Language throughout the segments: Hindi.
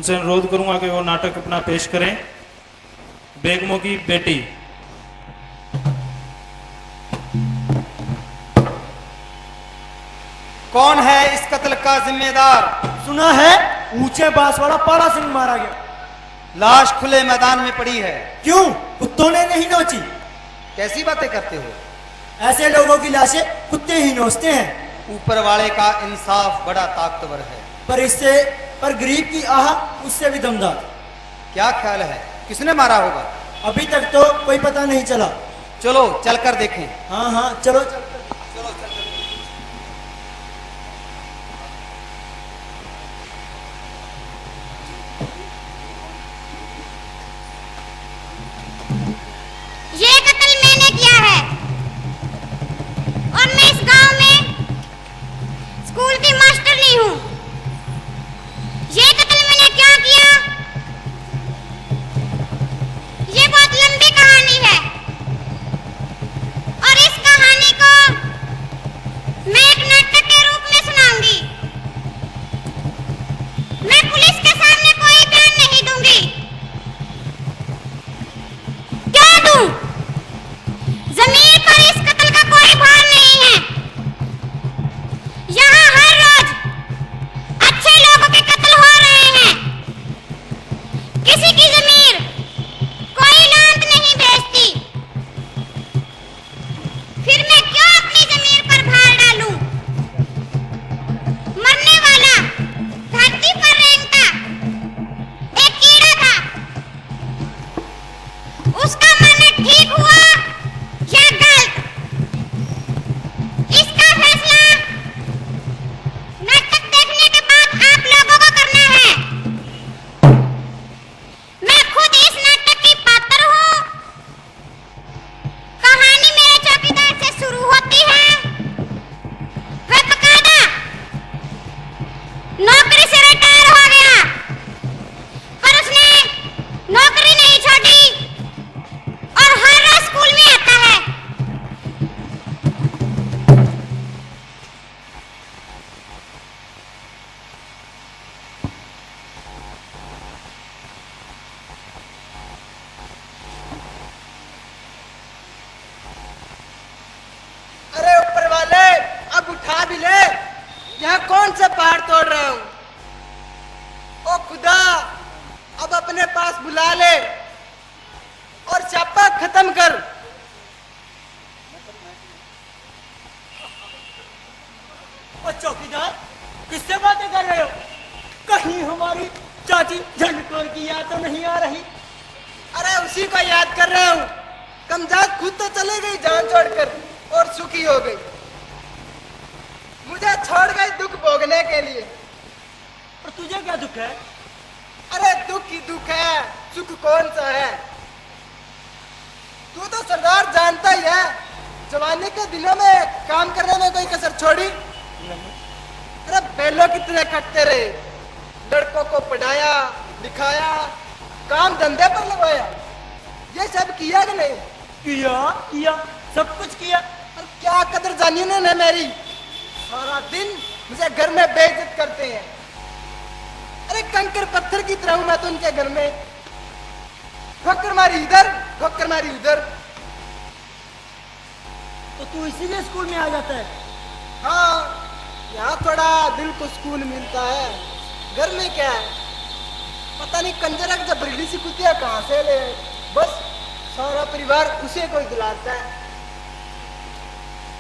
उनसे अनुरोध करूंगा कि वो नाटक अपना पेश करें। बेगमों की बेटी। कौन है इस कत्ल का जिम्मेदार? सुना है ऊंचे बांस वाला पाला सिंह मारा गया। लाश खुले मैदान में पड़ी है। क्यों? कुत्तों ने नहीं नोची? कैसी बातें करते हो? ऐसे लोगों की लाशें कुत्ते ही नोचते हैं। ऊपर वाले का इंसाफ बड़ा ताकतवर है, पर गरीब की आह उससे भी दमदार। क्या ख्याल है किसने मारा होगा? अभी तक तो कोई पता नहीं चला। चलो चलकर देखें। हाँ हाँ चलो चलो। ये कत्ल मैंने किया है और मैं इस गांव में स्कूल की मास्टर नहीं हूं। ये कत्ल मैंने क्या किया, ये बहुत लंबी कहानी है और इस कहानी को मैं एक नाटक के रूप में सुनाऊंगी। मैं पुलिस के सामने कोई बयान नहीं दूंगी। क्या दूं? जमीन पर इस कत्ल का कोई भार नहीं है। यहाँ हर रोज अच्छे लोगों के कत्ल हो रहे हैं। किसी की जमीर कोई लांत नहीं भेजती। फिर मैं क्यों अपनी जमीर पर भार डालूं? मरने वाला धरती पर रेंगता एक कीड़ा था। उसका मरना ठीक हुआ या गलत, इसका फैसला नाटक देखने के बाद आप लोगों को करना है। मैं खुद इस नाटक की पात्र हूँ। कहानी मेरे चौकीदार से शुरू होती है। वह बकायदा नौकरी से रिटायर हो गया, पर उसने नौकरी नहीं छोड़ी और हर रोज स्कूल में आता है। अरे ऊपर वाले, अब उठा भी ले। यहाँ कौन सा पहाड़ तोड़ रहा हूँ? ओ खुदा, अब अपने पास बुला ले और छापा खत्म कर। और चौकीदार किससे बातें कर रहे हो? कहीं हमारी चाची झंडकोर की याद तो नहीं आ रही? अरे उसी को याद कर रहा हूँ। कमजात खुद तो चले गई जान छोड़कर और सुखी हो गई। मुझे छोड़ गई दुख भोगने के लिए। और तुझे क्या दुख है? अरे दुख ही दुख है, सुख कौन सा है? तू तो सरदार जानता ही है, जवानी के दिनों में काम करने में कोई कसर छोड़ी? अरे बैलों कितने कटते रहे, लड़कों को पढ़ाया लिखाया, काम धंधे पर लगवाया। ये सब किया कि नहीं? किया सब कुछ किया। और क्या कदर जानी उन्होंने मेरी? सारा दिन मुझे घर में बेइज्जत करते हैं। अरे कंकर पत्थर की तरह हूं मैं तो उनके घर में। ठोकर मारी इधर, ठोकर मारी उधर। तो तू इसीलिए स्कूल में आ जाता है? हाँ, यहाँ थोड़ा दिल को सुकून मिलता है। घर में क्या है, पता नहीं कंजरा की जबरीली सी कुतिया कहाँ से ले। बस सारा परिवार उसे कोई दिलाता है,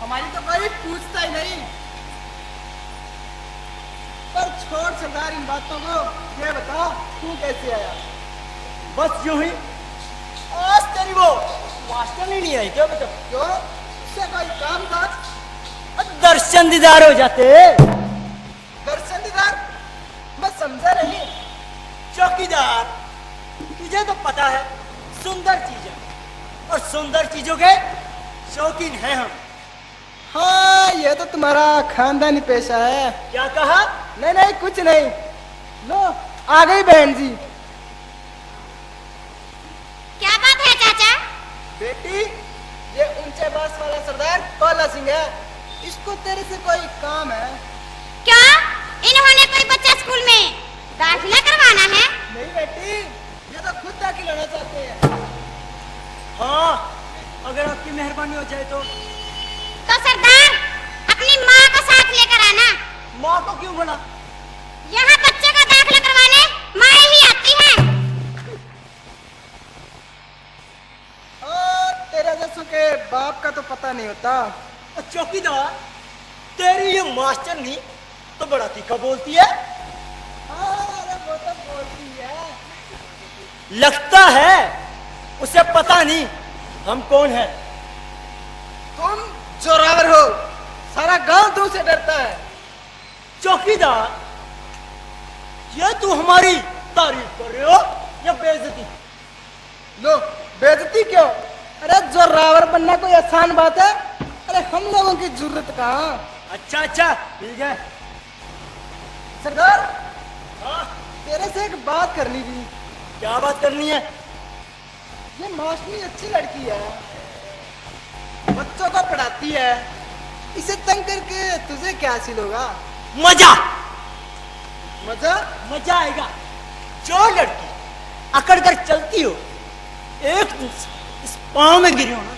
हमारी तो कोई पूछता ही नहीं। पर छोड़ सरदार इन बातों को, ये बता तू कैसे आया? बस यूं ही। आज तेरी वो मास्टर नहीं आई क्या? बता क्यों, उससे कोई काम था? दर्शन दीदार हो जाते। दर्शन दीदार? मैं समझा नहीं। चौकीदार, तुझे तो पता है सुंदर चीजें और सुंदर चीजों के शौकीन हैं हम। हाँ, ये तो तुम्हारा खानदानी पेशा है। क्या कहा? नहीं नहीं कुछ नहीं। लो आ गई बहन जी। क्या बात है चाचा? बेटी, ये ऊंचे बांस वाला सरदार पाला सिंह है। इसको तेरे से कोई काम है? क्या इन्होंने कोई बच्चा स्कूल में दाखिला करवाना है? बेटी, ये तो खुद दाखिल होना चाहते हैं। हाँ, अगर आपकी मेहरबानी हो जाए तो सरदार अपनी माँ को साथ लेकर आना। माँ को क्यों बुला? यहाँ बच्चे का दाखिला करवाने माँ ही आती है। तेरे जैसों के बाप का तो पता नहीं होता। और चौकीदार, तेरी ये मास्टर नहीं तो बड़ा तीखा बोलती है। अरे वो तो बोलती है। लगता है उसे पता नहीं हम कौन है। तुम जोरावर हो, सारा गांव तुमसे डरता है। चौकीदार, ये तू हमारी तारीफ कर रहे हो या बेइज्जती? लो, बेइज्जती क्यों? अरे जोरावर बनना कोई आसान बात है? अरे हम लोगों की जरूरत कहाँ। अच्छा अच्छा, ठीक है। सरदार, हाँ, तेरे से एक बात करनी थी। क्या बात करनी है? ये मास्टरी अच्छी लड़की है, बच्चों को पढ़ाती है, इसे तंग करके तुझे क्या हासिल होगा? मजा मजा? मजा आएगा। जो लड़की अकड़ कर चलती हो, एक दिन से इस पाँव में गिरी हो ना,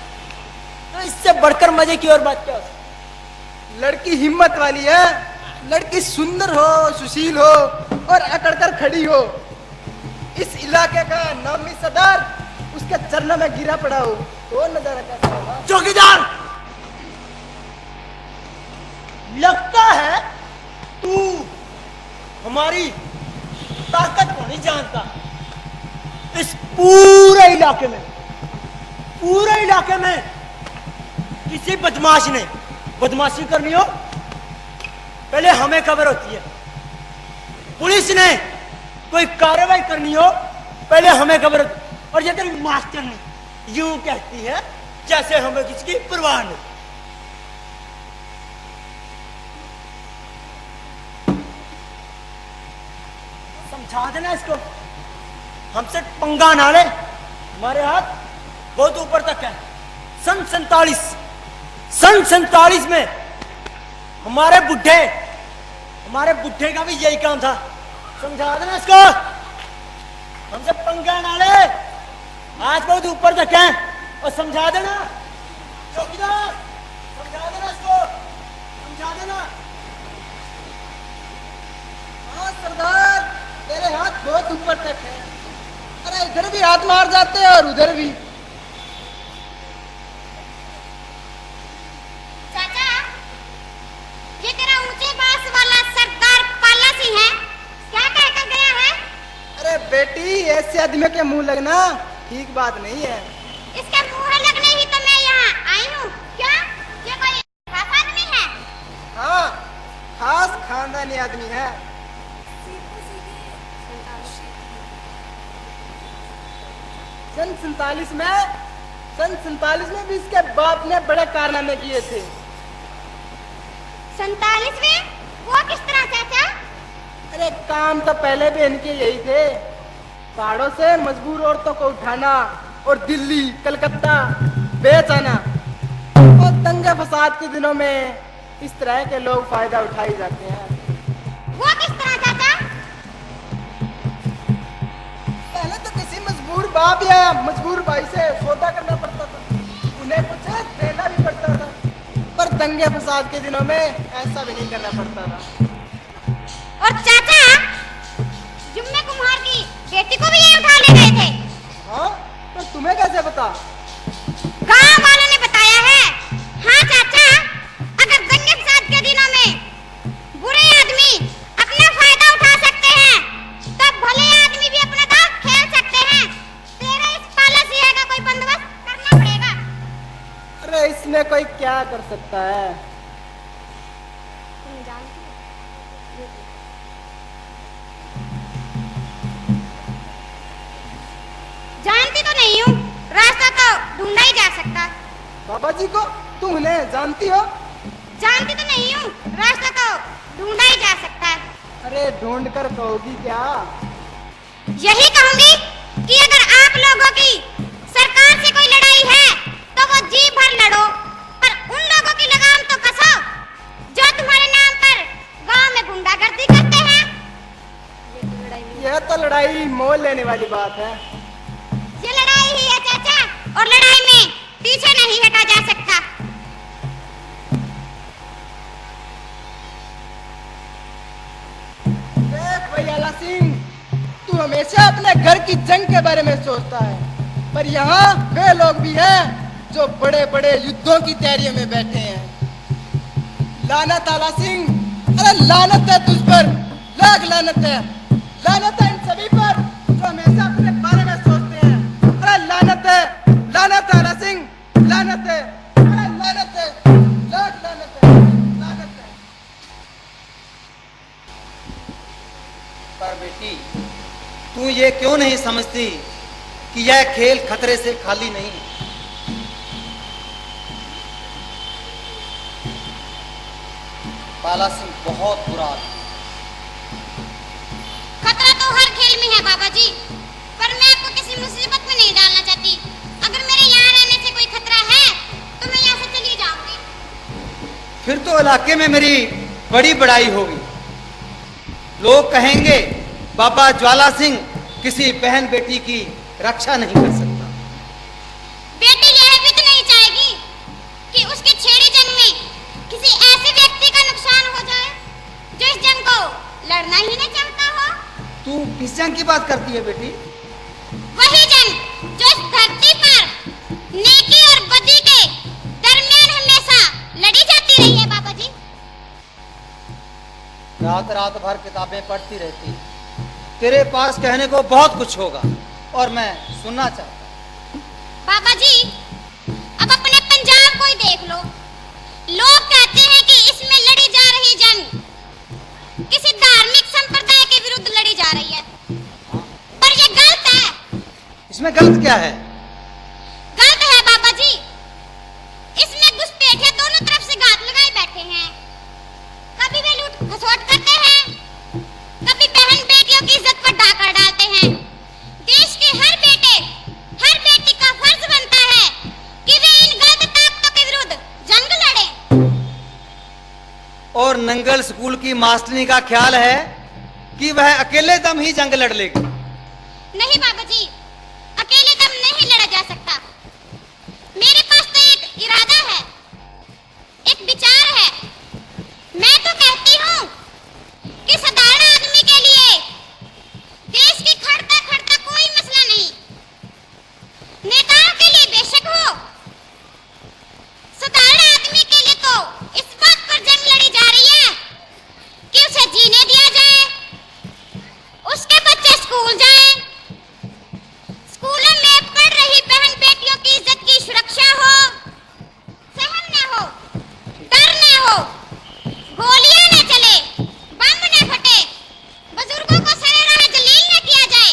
तो इससे बढ़कर मजे की और बात क्या हो सकती? लड़की हिम्मत वाली है, लड़की सुंदर हो, सुशील हो और अकड़ कर खड़ी हो, इस इलाके का नामी सरदार उसके चरणों में गिरा पड़ा हो, तो नजारा कैसा होगा? चौकीदार, लगता है तू हमारी ताकत को नहीं जानता। इस पूरे इलाके में किसी बदमाश ने बदमाशी करनी हो, पहले हमें खबर होती है। पुलिस ने कोई कार्रवाई करनी हो, पहले हमें खबर होती है। और ये तेरी मास्टर ने यूं कहती है जैसे हमें किसकी परवाह नहीं। समझा देना इसको, हमसे पंगा ना ले। हमारे हाथ बहुत ऊपर तक है। सन 47 में हमारे बुढ़े का भी यही काम था। समझा देना इसको, हमसे पंगा ना ले, आज बहुत ऊपर तक है। और समझा देना चौकीदार, समझा देना इसको, समझा देना। हाँ सरदार, तेरे हाथ बहुत ऊपर तक है। अरे इधर भी हाथ मार जाते हैं और उधर भी। चाचा, ये तेरा ऊंचे बांस वाला सरदार पाला सिंह है, क्या कहकर गया है? अरे बेटी, ऐसे आदमी के मुंह लगना ठीक बात नहीं है। इसके मुंह लगने ही तो मैं यहाँ आई हूँ। क्या ये कोई खास आदमी है? हाँ, खास खानदानी आदमी है। सन 47 में भी इसके बाप ने बड़े कारनामे किए थे। 47वें? वो किस तरह चाचा? अरे काम तो पहले भी इनके यही थे, पहाड़ों से मजबूर औरतों को उठाना और दिल्ली, कलकत्ता बेच आना। और दंगे फसाद के दिनों में इस तरह के लोग फायदा उठाए जाते हैं। वो किस तरह चाचा? पहले तो किसी मजबूर बाप या मजबूर भाई से सौदा करना पड़ता था, उन्हें कुछ देना भी पड़ता था। पर दंगे फसाद के दिनों में ऐसा भी नहीं करना पड़ता था। और चाचा, जुम्मे कुम्हार की बेटी को भी ये उठा ले गए थे। हाँ, तो तुम्हें कैसे पता? गांव वालों ने बताया है। हाँ चाचा, अगर दंगे फसाद के दिनों में बुरे आदमी अपना फायदा उठा सकते हैं, तब भले आदमी भी अपना दांव खेल सकते हैं। तेरे इस पाला सिंह का कोई बंदोबस्त करना पड़ेगा। अरे इसमें कोई क्या कर सकता है? जानती तो नहीं हूँ, रास्ता तो ढूंढा ही जा सकता है। बाबा जी को तुम उन्हें जानती हो? जानती तो नहीं हूँ, रास्ता तो ढूंढा ही जा सकता है। अरे ढूंढ कर कहोगी क्या? यही कहूंगी कि अगर आप लोगों की सरकार से कोई लड़ाई है तो वो जी भर लड़ो, पर उन लोगों की लगाम तो कसो जो तुम्हारे नाम पर गांव में गुंडागर्दी करते हैं। यह तो लड़ाई मोल लेने वाली बात है। ये लड़ाई ही है चाचा, और लड़ाई में पीछे नहीं हटा जा सकता। देख भैया लाला सिंह, तू हमेशा अपने घर की जंग के बारे में सोचता है, पर यहाँ वे लोग भी हैं जो बड़े बड़े युद्धों की तैयारियों में बैठे हैं। लानत लाला सिंह, अरे लानत है तुझ पर, लाख लानत है इन सभी पर जो हमेशा अपने बारे में सोचते हैं। अरे लानत है लाला सिंह, लानत है, अरे लानत है, लाख लानत है, लानत है। पर बेटी, तू ये क्यों नहीं समझती कि यह खेल खतरे से खाली नहीं है? बाला सिंह बहुत बुरा आदमी। खतरा तो हर खेल में है बाबा जी, पर मैं आपको किसी मुसीबत में नहीं डालना चाहती। अगर मेरे यहाँ रहने से कोई खतरा है तो मैं यहाँ से चली जाऊंगी। फिर तो इलाके में मेरी बड़ी बड़ाई होगी। लोग कहेंगे बाबा ज्वाला सिंह किसी बहन बेटी की रक्षा नहीं कर सकता। बेटी यह भी तो नहीं चाहेगी कि उसके छेड़ी जंग में किसी ऐसे व्यक्ति का नुकसान हो जाए जो इस जंग को लड़ना ही नहीं चाहता हो। तू किस जंग की बात करती है बेटी? वही जंग जो इस धरती पर नेकी और बदी के दरमियान हमेशा लड़ी जाती रही है बाबा जी। रात रात भर किताबें पढ़ती रहती है। तेरे पास कहने को बहुत कुछ होगा और मैं सुनना चाहता हूँ। बाबा जी, अब अपने पंजाब को ही देख लो। लोग कहते हैं कि इसमें लड़ी जा रही जंग किसी धार्मिक संप्रदाय के विरुद्ध लड़ी जा रही है, पर यह गलत है। इसमें गलत क्या है? गलत है बाबा जी, इसमें घुसपैठिए दोनों तरफ से घात लगाए बैठे हैं। कभी वे लूट खसोट करते हैं, कभी बहन बेटियों की इज्जत पर डाका डालते हैं। देश के हर बेटे, हर बेटी का फर्ज बनता है कि वे इन गलत ताकतों के विरुद्ध जंग लड़ें। और नंगल स्कूल की मास्टरनी का ख्याल है कि वह अकेले दम ही जंग लड़ लेगी। नहीं बाबा जी, अकेले दम नहीं लड़ा जा सकता। मेरे पास तो एक इरादा है, एक विचार है। मैं तो कहती हूँ कि साधारण आदमी के लिए देश की खड़ता खड़ता कोई मसला नहीं। नेताओं के लिए बेशक हो, साधारण आदमी के लिए तो इस बात पर जंग लड़ी जा रही है कि उसे जीने दिया जाए, उसके बच्चे स्कूल जाएं, स्कूलों में पढ़ रही बहन बेटियों की इज्जत की सुरक्षा हो, सहम न हो, डर न हो, गोलियां न चले, बम न फटे, बुजुर्गों को सरेराह जलील न किया जाए,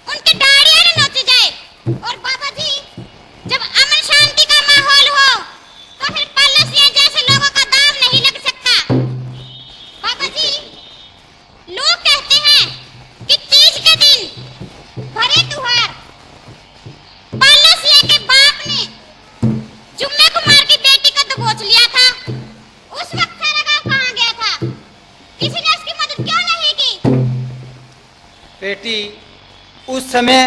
उनकी दाढ़ियां न नोची जाए। और बाबा जी, जब अमन शांति का माहौल हो तो फिर पॉलिसियां जैसे लोगों का दाम नहीं लग सकता। बाबा जी, लोग कहते हैं कि तीज के दिन भरे त्योहार पॉलिसिया के बाप ने जुम्मे कुमार की बेटी को दबोच लिया था। उस वक्त सैरागाह कहाँ गया था? किसी ने उसकी मदद क्यों नहीं की? बेटी, उस समय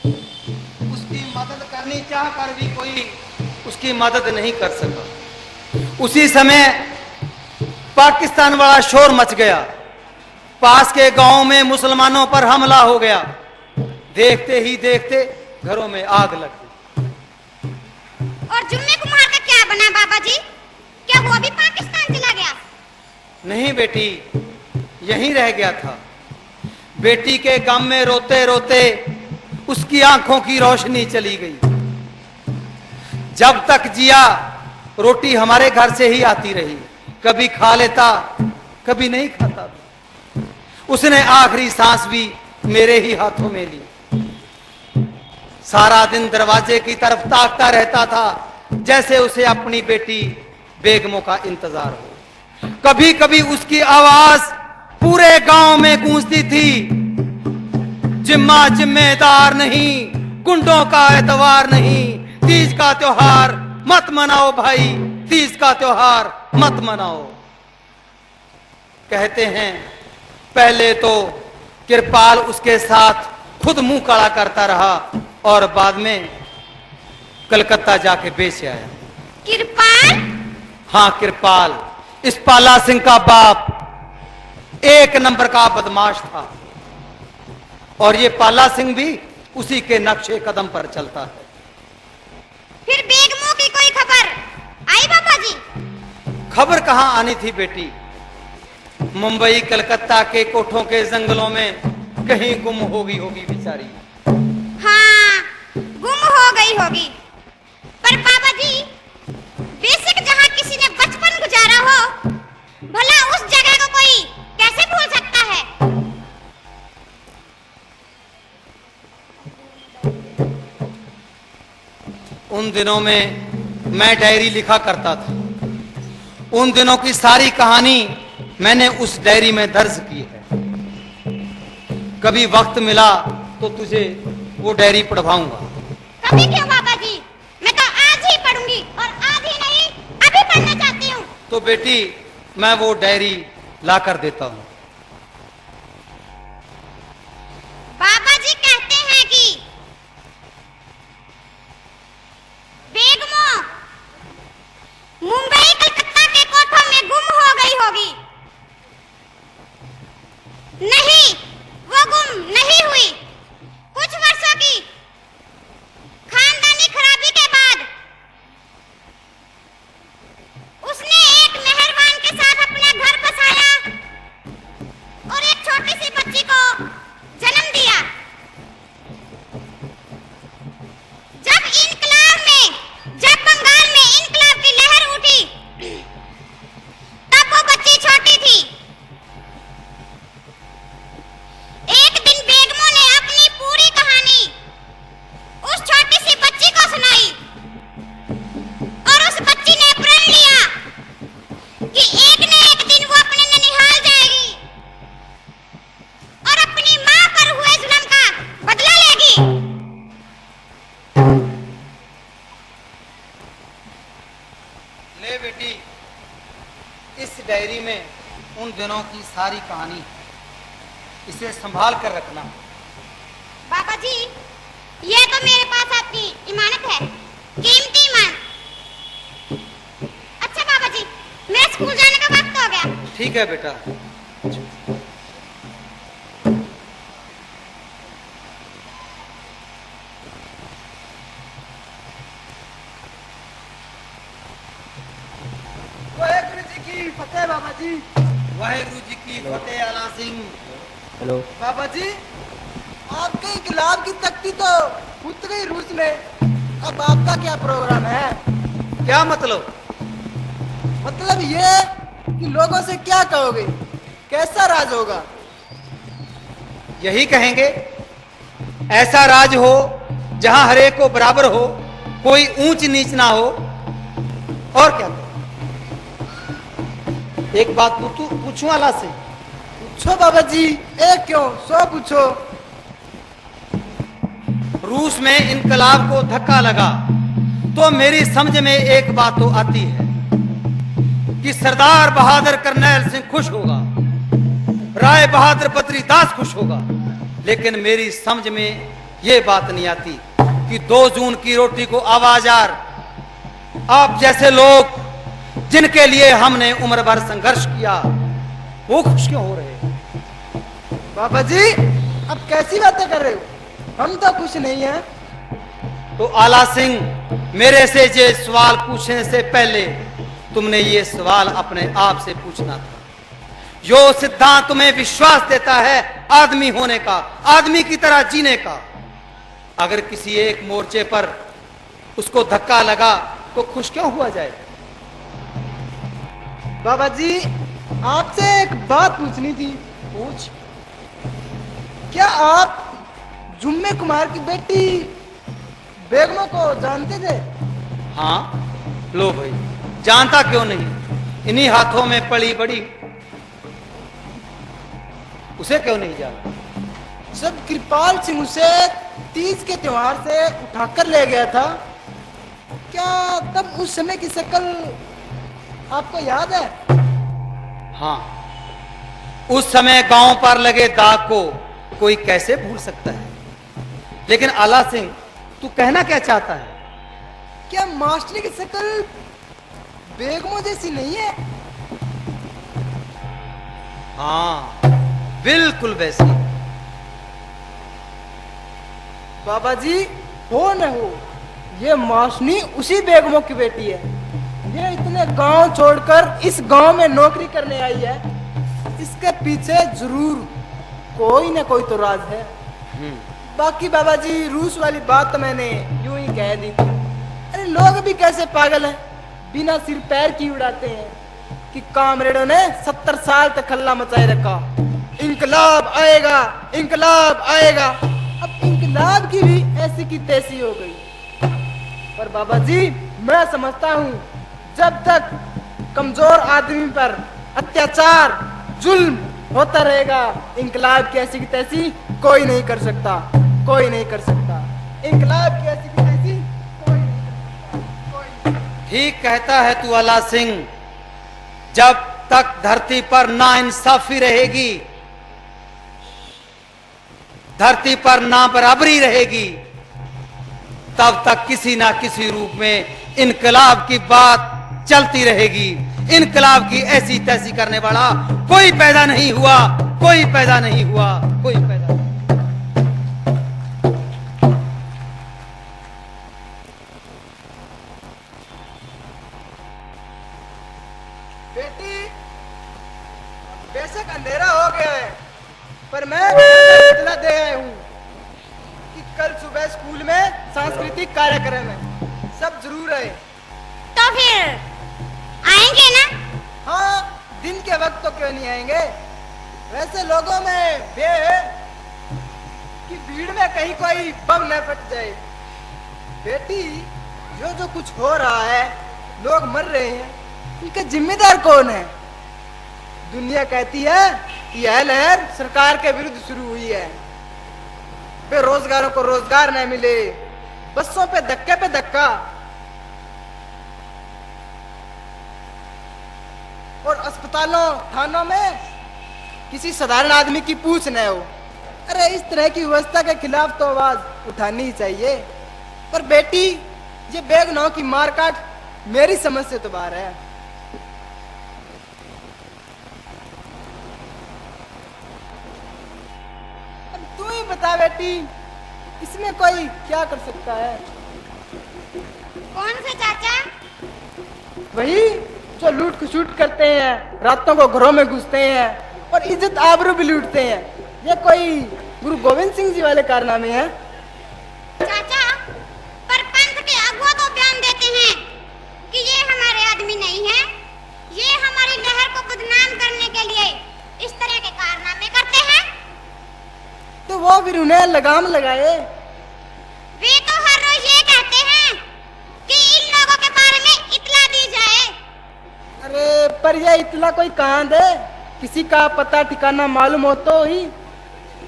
उसकी मदद करनी चाह कर भी कोई उसकी मदद नहीं कर सका। उसी समय पाकिस्तान वाला शोर मच गया। पास के गांव में मुसलमानों पर हमला हो गया। देखते ही देखते घरों में आग लग गई। और जुम्मे कुमार का क्या बना बाबा जी? क्या वो भी पाकिस्तान चला गया? नहीं बेटी, यहीं रह गया था। बेटी के गम में रोते रोते उसकी आंखों की रोशनी चली गई। जब तक जिया रोटी हमारे घर से ही आती रही। कभी खा लेता, कभी नहीं खाता। उसने आखिरी सांस भी मेरे ही हाथों में ली। सारा दिन दरवाजे की तरफ ताकता रहता था, जैसे उसे अपनी बेटी बेगमों का इंतजार हो। कभी कभी उसकी आवाज पूरे गांव में गूंजती थी, जिम्मा जिम्मेदार नहीं, गुंडों का एतवार नहीं, तीज का त्योहार मत मनाओ भाई, तीज का त्योहार मत मनाओ। कहते हैं पहले तो कृपाल उसके साथ खुद मुंह काला करता रहा और बाद में कलकत्ता जाके बेच आया। कृपाल? हाँ, कृपाल इस पाला सिंह का बाप एक नंबर का बदमाश था और ये पाला सिंह भी उसी के नक्शे कदम पर चलता है। फिर बेगमों की कोई खबर आई बाबा जी? खबर कहां आनी थी बेटी, मुंबई कलकत्ता के कोठों के जंगलों में कहीं गुम हो गई होगी बेचारी। हाँ, गुम हो गई होगी। पर बाबा जी, बेशक जहाँ किसी ने बचपन गुजारा हो, भला उस जगह को कोई कैसे भूल सकता है? उन दिनों में मैं डायरी लिखा करता था। उन दिनों की सारी कहानी मैंने उस डायरी में दर्ज की है। कभी वक्त मिला तो तुझे वो डायरी पढ़वाऊंगा। कभी क्यों बाबा जी, मैं तो आज ही पढ़ूंगी और आज ही नहीं, अभी पढ़ना चाहती हूँ। तो बेटी मैं वो डायरी ला कर देता हूँ। बाबा जी कहते हैं कि बेगमों मुंबई कलकत्ता के कोठों में गुम हो गई होगी। नहीं, वो गुम नहीं हुई। कुछ वर्षों की खानदानी खराबी के बाद उसने एक मेहरबान के साथ अपना घर बसाया और एक छोटी सी बच्ची को जन्म दिया। जब बंगाल में इनकलाब की लहर उठी, तब वो बच्ची छोटी थी। एक दिन बेगमों ने अपनी पूरी कहानी उस छोटी सी बच्ची को सुनाई और उस बच्ची ने प्रण लिया कि एक न एक दिन वो अपने ननिहाल जाएगी और अपनी मां पर हुए जुल्म का बदला लेगी। ले बेटी, इस डायरी में उन दिनों की सारी कहानी, इसे संभाल कर रखना। बाबा जी, ये तो मेरे पास आपकी इमानत है, कीमती ईमान। अच्छा बाबा जी, मेरे स्कूल जाने का वक्त हो गया। ठीक है बेटा। वाहेगुरु जी की फतेह बाबा जी। वाहेगुरु जी की फतेह आला सिंह। हेलो। बाबा जी, आपके गुलाब की तख्ती तो फूट गई रूस में। अब आपका क्या प्रोग्राम है? क्या मतलब? मतलब ये कि लोगों से क्या कहोगे, कैसा राज होगा? यही कहेंगे, ऐसा राज हो जहां हर एक को बराबर हो, कोई ऊंच नीच ना हो। और क्या करें? एक बात पूछूं आला से? पूछो बाबा जी, एक क्यों 100 पूछो। रूस में इनकलाब को धक्का लगा तो मेरी समझ में एक बात तो आती है कि सरदार बहादुर करनैल सिंह खुश होगा, राय बहादुर बद्रीदास खुश होगा, लेकिन मेरी समझ में यह बात नहीं आती कि 2 जून की रोटी को आवाजार आप जैसे लोग जिनके लिए हमने उम्र भर संघर्ष किया, वो खुश क्यों हो रहे हैं? बाबा जी, अब कैसी बातें कर रहे हो? हम तो खुश नहीं हैं। तो आला सिंह, मेरे से ये सवाल पूछने से पहले तुमने ये सवाल अपने आप से पूछना था। जो सिद्धांत तुम्हें विश्वास देता है आदमी होने का, आदमी की तरह जीने का, अगर किसी एक मोर्चे पर उसको धक्का लगा तो खुश क्यों हुआ जाए? बाबा जी, आपसे एक बात पूछनी थी। पूछ। क्या आप जुम्मे कुमार की बेटी बेगमों को जानते थे? हाँ, लो भाई, जानता क्यों नहीं, इन्हीं हाथों में पली बड़ी, उसे क्यों नहीं जाना? जब कृपाल सिंह उसे तीज के त्योहार से उठाकर ले गया था, क्या तब उस समय की शक्ल आपको याद है? हाँ, उस समय गांव पर लगे दाग को कोई कैसे भूल सकता है। लेकिन आला सिंह, तू कहना क्या चाहता है? क्या मास्टरी की शक्ल बेगमों जैसी नहीं है? हाँ, बिल्कुल वैसी। बाबा जी, हो न हो, ये मास्टनी उसी बेगमों की बेटी है। ये इतने गांव छोड़कर इस गांव में नौकरी करने आई है। इसके पीछे जरूर कोई न कोई तो राज है। बाकी बाबा जी, रूस वाली बात तो मैंने यूं ही कह दी थी। अरे लोग भी कैसे पागल हैं, बिना सिर पैर की उड़ाते हैं कि कामरेडों ने 70 साल तक हल्ला मचाए रखा, इंकलाब आएगा, इंकलाब आएगा। अब इंकलाब की भी ऐसी की तैसी हो गई। पर बाबा जी, मैं समझता हूँ जब तक कमजोर आदमी पर अत्याचार जुल्म होता रहेगा, इंकलाब की ऐसी की तैसी कोई नहीं कर सकता, कोई नहीं कर सकता। इंकलाब की ऐसी की तैसी कोई नहीं कर सकता, कोई नहीं। ठीक कहता है तू आला सिंह। जब तक धरती पर नाइंसाफी रहेगी, धरती पर नाबराबरी रहेगी, तब तक किसी ना किसी रूप में इनकलाब की बात चलती रहेगी। इनकलाब की ऐसी तैसी करने वाला कोई पैदा नहीं हुआ, कोई पैदा नहीं हुआ, कोई पैदा नहीं। बेटी, बेशक अंधेरा हो गया है, पर मैं इतना दे आया हूँ कि कल सुबह स्कूल में सांस्कृतिक कार्यक्रम है, सब जरूर है। तो फिर आएंगे ना? हाँ, दिन के वक्त तो क्यों नहीं आएंगे। वैसे लोगों में भय है कि भीड़ में कहीं कोई बम न फट जाए। बेटी, जो कुछ हो रहा है, लोग मर रहे हैं, इनका जिम्मेदार कौन है? दुनिया कहती है कि यह लहर सरकार के विरुद्ध शुरू हुई है। बेरोजगारों को रोजगार न मिले, बसों पे धक्का और अस्पतालों थानों में किसी साधारण आदमी की पूछ न हो। अरे इस तरह की व्यवस्था के खिलाफ तो आवाज उठानी ही चाहिए। पर बेटी, ये बेगनौ की मारकाट मेरी समझ से तो बाहर है। अब तू ही बता बेटी, इसमें कोई क्या कर सकता है? कौन से चाचा? वही जो लूट खसूट करते हैं, रातों को घरों में घुसते हैं और इज्जत आबरू भी लूटते हैं। ये कोई गुरु गोविंद सिंह जी वाले कारनामे हैं? चाचा, पर पंथ के अगुआ तो बयान देते हैं कि ये हमारे आदमी नहीं है, ये हमारी लहर को बदनाम करने के लिए इस तरह के कारनामे करते हैं। तो वो फिर उन्हें लगाम लगाए। वे तो हर रोज ये कहते हैं कि इन लोगों के बारे में इत्तला दी जाए। अरे पर ये इतना कोई कहाँ दे, किसी का पता ठिकाना मालूम हो तो ही।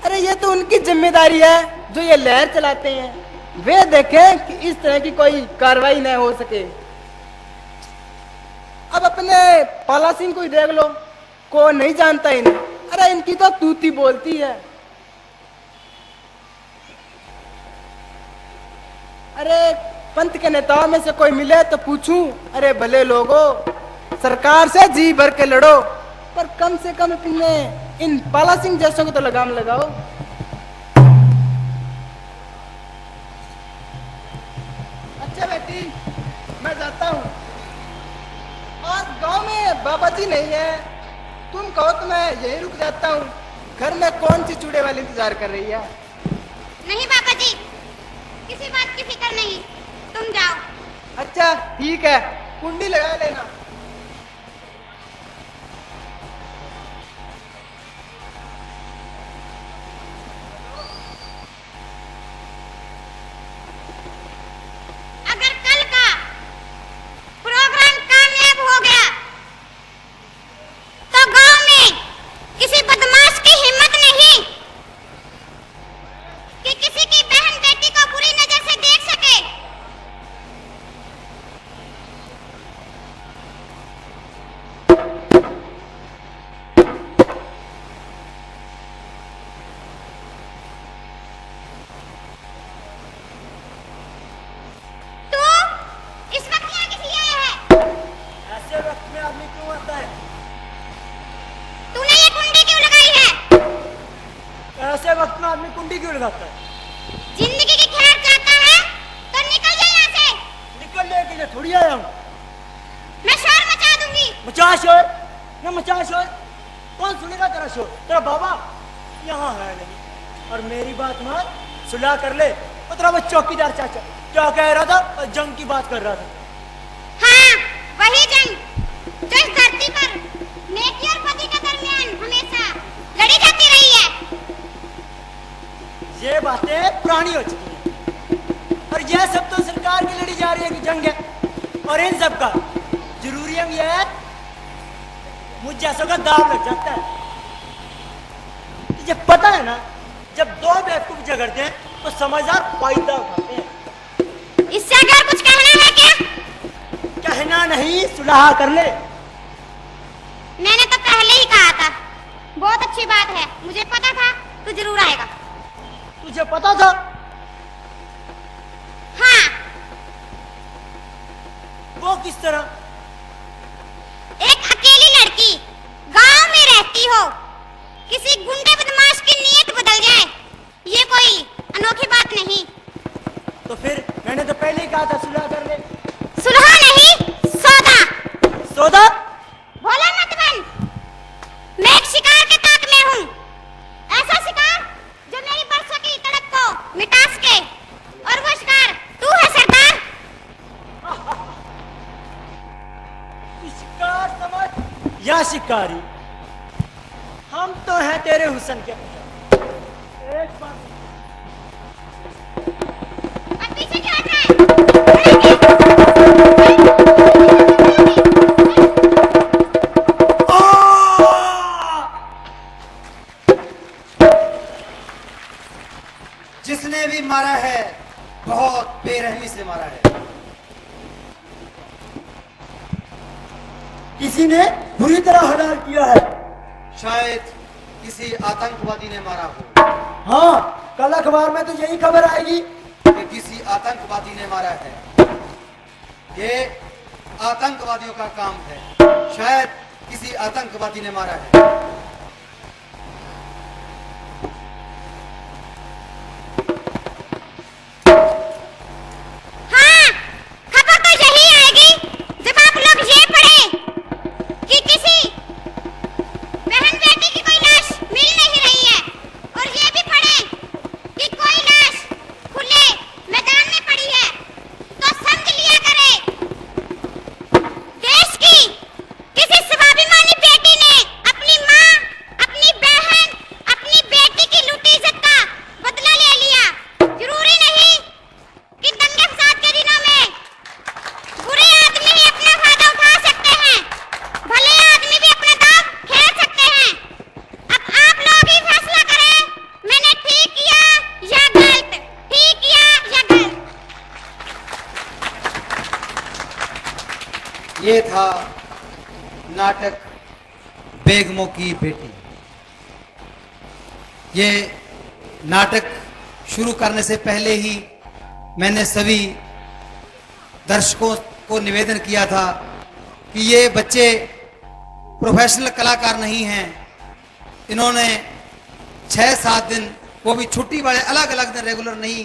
अरे ये तो उनकी जिम्मेदारी है जो ये लहर चलाते हैं। वे देखें कि इस तरह की कोई कार्रवाई न हो सके। अब अपने पाला सिंह को ही देख लो, कौन नहीं जानता इन्हें। अरे इनकी तो तूती बोलती है। अरे पंथ के नेताओं में से कोई मिले तो पूछूं, अरे भले लोगों, सरकार से जी भर के लड़ो, पर कम से कम अपने इन पाला सिंह जैसों को तो लगाम लगाओ। अच्छा बेटी, मैं जाता हूँ। आज गांव में बाबा जी नहीं है, तुम कहो तो मैं यहीं रुक जाता हूँ। घर में कौन सी चूड़े वाली इंतजार कर रही है? नहीं पापा जी, किसी बात की फिक्र नहीं, तुम जाओ। अच्छा ठीक है, कुंडी लगा लेना। अगर कल का प्रोग्राम कामयाब हो गया तो गांव में किसी बदमाश की हिम्मत नहीं कि किसी की बहन बेटी को बुरी नजर से देख सके। वक्त में आदमी कुंडी क्यों लगाता है? जिंदगी की खैर चाहता है तो निकल जाए यहाँ से। निकलने के लिए थोड़ी आया हूँ। मैं शोर मचा दूंगी। मचा शोर न मचा शोर, कौन सुनेगा तेरा शोर? तेरा बाबा यहाँ है नहीं। और मेरी बात मान, सुलह कर ले। और तेरा वो चौकीदार चाचा क्या कह रहा था? और जंग की बात कर रहा था। हाँ, वही जंग जो इस धरती पर नेकी और बदी के दरमियान हमेशा लड़ी जाती रही है। ये बातें पुरानी हो चुकी हैं और यह सब तो सरकार की लड़ी जा रही है कि जंग है। और इन सब का जरूरी हम यह है, मुझ जैसों का दाव लग जाता है। ये पता है ना, जब दो बेवकूफ झगड़ते हैं तो समझदार फायदा उठाते हैं। इससे अगर कुछ कहना है क्या? कहना नहीं, सुलह कर ले। मैंने तो पहले ही कहा था। बहुत अच्छी बात है, मुझे पता था तू जरूर आएगा। तुझे पता था? हाँ। वो किस तरह? एक अकेली लड़की गांव में रहती हो, किसी गुंडे बदमाश की नीयत बदल जाए, ये कोई अनोखी बात नहीं। तो फिर मैंने तो पहले ही कहा था सुलह कर ले। सुलह नहीं, सौदा। सौदा? भोला मत बन। मैं एक शिकार के ताक में हूँ। ऐसा शिकार जो मेरी बरसों की तड़प को मिटा सके। और वो शिकार तू है सरदार। तू शिकार समझ या शिकारी, हम तो हैं तेरे हुस्न के पुजारी। एक बार अब पीछे क्यों हट रहा है? जिसने भी मारा है बहुत बेरहमी से मारा है। किसी ने बुरी तरह हलाल किया है। शायद किसी आतंकवादी ने मारा हो। हाँ, कल अखबार में तो यही खबर आएगी कि किसी आतंकवादी ने मारा है। ये आतंकवादियों का काम है। शायद किसी आतंकवादी ने मारा है। हाँ, खबर तो यही आएगी जब आप लोग ये पढ़ें कि किसी बहन बेटी की कोई लाश मिल नहीं रही है, और ये भी पढ़ें कि कोई लाश खुले मैदान में पड़ी है। तो समझ लिया करें, देश की किसी स्वाभिमानी बेटी ने अपनी माँ, अपनी बहन, अपनी बेटी की लूटी इज्जत का बदला ले लिया। जरूरी नहीं कि दंगे फसाद के दिनों में बुरे आदमी ही अपना फायदा उठा सकते हैं, भले आदमी भी अपना दांव खेल सकते हैं। अब आप लोग ही फैसला करें, मैंने ठीक किया या गलत, ठीक किया या गलत। ये था नाटक बेगमों की बेटी। ये नाटक शुरू करने से पहले ही मैंने सभी दर्शकों को निवेदन किया था कि ये बच्चे प्रोफेशनल कलाकार नहीं हैं। इन्होंने 6-7 दिन, वो भी छुट्टी वाले, अलग अलग दिन, रेगुलर नहीं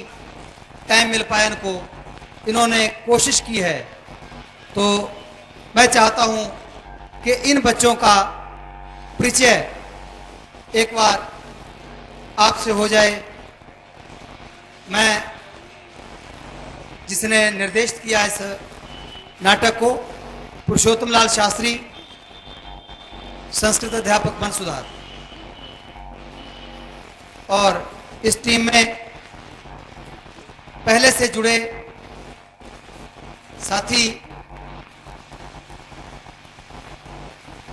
टाइम मिल पाया इनको, इन्होंने कोशिश की है। तो मैं चाहता हूं कि इन बच्चों का परिचय एक बार आपसे हो जाए। मैं जिसने निर्देशित किया इस नाटक को, पुरुषोत्तम लाल शास्त्री, संस्कृत अध्यापक वन सुधार, और इस टीम में पहले से जुड़े साथी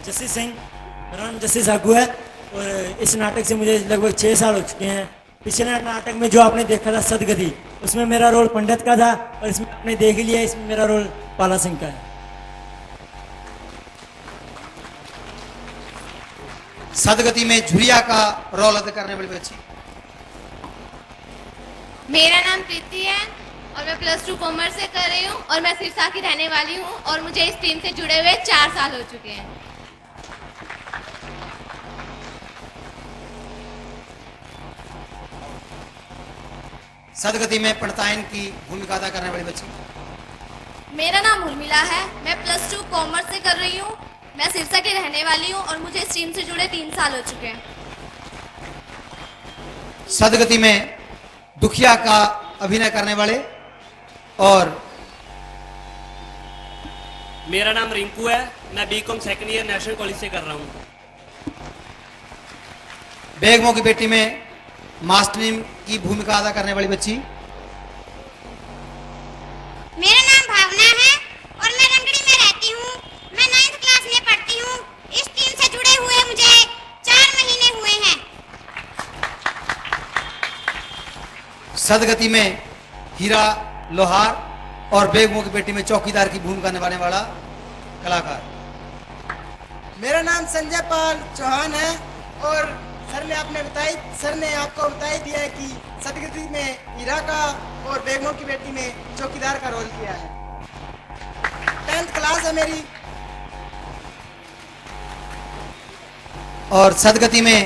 जस्सी सिंह, मेरा नाम जस्सी सागू है और इस नाटक से मुझे लगभग 6 साल हो चुके हैं। पिछले नाटक में जो आपने देखा था सदगति, उसमें मेरा रोल पंडित का था और इसमें आपने देख लिया, इसमें मेरा रोल पाला सिंह का है। सदगति में झुरिया का रोल अदा करने वाली बच्ची। मेरा नाम प्रीति है और मैं +2 कॉमर्स से कर रही हूँ और मैं सिरसा की रहने वाली हूँ और मुझे इस टीम से जुड़े हुए 4 साल हो चुके हैं। सदगति में पणतायन की भूमिका अदा करने वाली बच्ची। मेरा नाम उर्मिला है, मैं +2 कॉमर्स से कर रही हूँ। मैं सिरसा की रहने वाली हूँ और मुझे इस टीम से जुड़े 3 साल हो चुके हैं। सदगति में दुखिया का अभिनय करने वाले। और मेरा नाम रिंकू है, मैं BCom second year national college से कर रहा हूँ। बेगमों की बेटी में मास्टरनी की भूमिका अदा करने वाली बच्ची। मेरा नाम भावना है और मैं रंगड़ी में रहती हूँ। मैं 9th क्लास में पढ़ती हूँ। इस टीम से जुड़े हुए मुझे 4 महीने हुए हैं। सदगति में हीरा लोहार और बेगमों की बेटी में चौकीदार की भूमिका निभाने वाला कलाकार। मेरा नाम संजय पाल चौहान है और सर ने आपको बताई दिया है कि सदगति में हीरा का और बेगमों की बेटी में चौकीदार का रोल किया है। 10th क्लास है मेरी। और सदगति में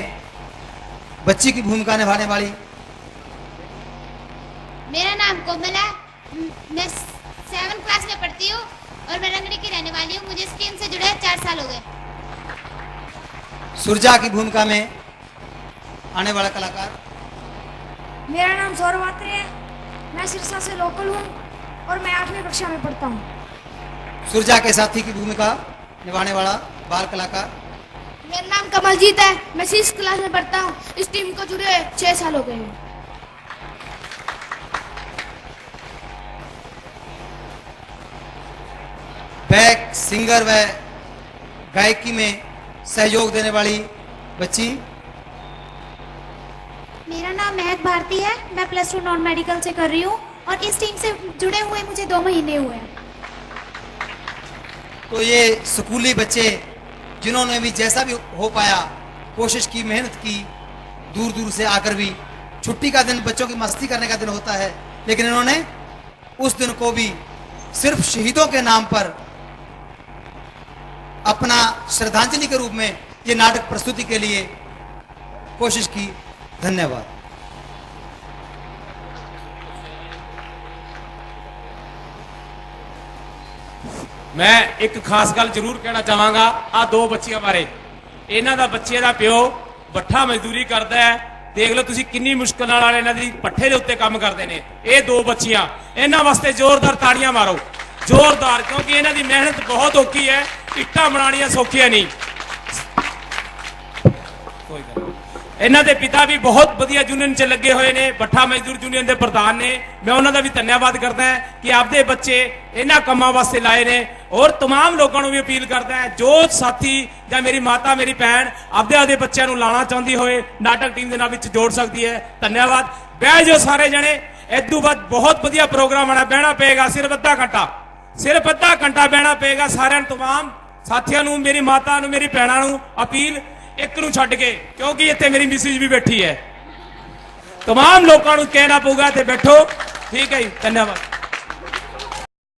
बच्ची की भूमिका निभाने वाली। मेरा नाम कोमल है, मैं 7th क्लास में पढ़ती हूँ और मैं रंगड़ी की रहने वाली हूँ। मुझे इस टीम से जुड़े 4 साल हो गए। सुरजा की भूमिका में आने वाला कलाकार। मेरा नाम सौरभ आत्रे है, मैं सिरसा से लोकल हूँ और मैं 8वीं कक्षा में पढ़ता हूँ। सुरजा के साथी की भूमिका निभाने वाला बाल कलाकार। मेरा नाम कमलजीत है, मैं 6th क्लास में पढ़ता हूँ। इस टीम को जुड़े 6 साल हो गए हैं। बैक सिंगर व गायकी में सहयोग देने वाली बच्ची। मेरा नाम महक भारती है, मैं +2 नॉन मेडिकल से कर रही हूँ और इस टीम से जुड़े हुए मुझे 2 महीने हुए हैं। तो ये स्कूली बच्चे जिन्होंने भी जैसा भी हो पाया कोशिश की, मेहनत की, दूर दूर से आकर भी। छुट्टी का दिन बच्चों की मस्ती करने का दिन होता है, लेकिन इन्होंने उस दिन को भी सिर्फ शहीदों के नाम पर अपना श्रद्धांजलि के रूप में ये नाटक प्रस्तुति के लिए कोशिश की। धन्यवाद। मैं एक खास गल जरूर कहना चाहांगा आ 2 बच्चियां बारे। इन्हां दा बच्चे दा प्यो ਬੱਠਾ मजदूरी करता है। देख लो तुसी किन्नी मुश्किल नाल इन्हां दी पट्ठे दे उत्ते काम करदे ने। ये 2 बच्चियां, इन्हां वास्ते जोरदार ताड़ियां मारो, जोरदार, क्योंकि इन्हां दी मेहनत बहुत औखी है। इट्टां बनाणियां सौखियां नहीं। कोई गल इन्हां दे पिता भी बहुत वधिया यूनियन च लगे हुए ने, ਬੱਠਾ मजदूर यूनियन के प्रधान ने। मैं उन्हां दा भी धन्यवाद करदा है कि आपदे बच्चे इन्हां कामां वास्ते लाए ने। और तमाम लोगों को भी अपील करता है, जो साथी या मेरी माता मेरी भैन आपदे आपदे बच्चों को लाना चाहती होए नाटक टीम के नाम जोड़ सकती है। धन्यवाद। बह जाओ सारे जने। इदू बाद बहुत वधिया प्रोग्राम आना। बहना पेगा सिर्फ अद्धा घंटा, सिर्फ अद्धा घंटा बहना पेगा। सारे तमाम साथियों को, मेरी माता मेरी भैनों को अपील एक नूं छड्ड के, क्योंकि इत्थे मेरी मिसिज भी बैठी है। तमाम लोगों को कहना पऊगा इत्थे बैठो। ठीक है जी, धन्यवाद।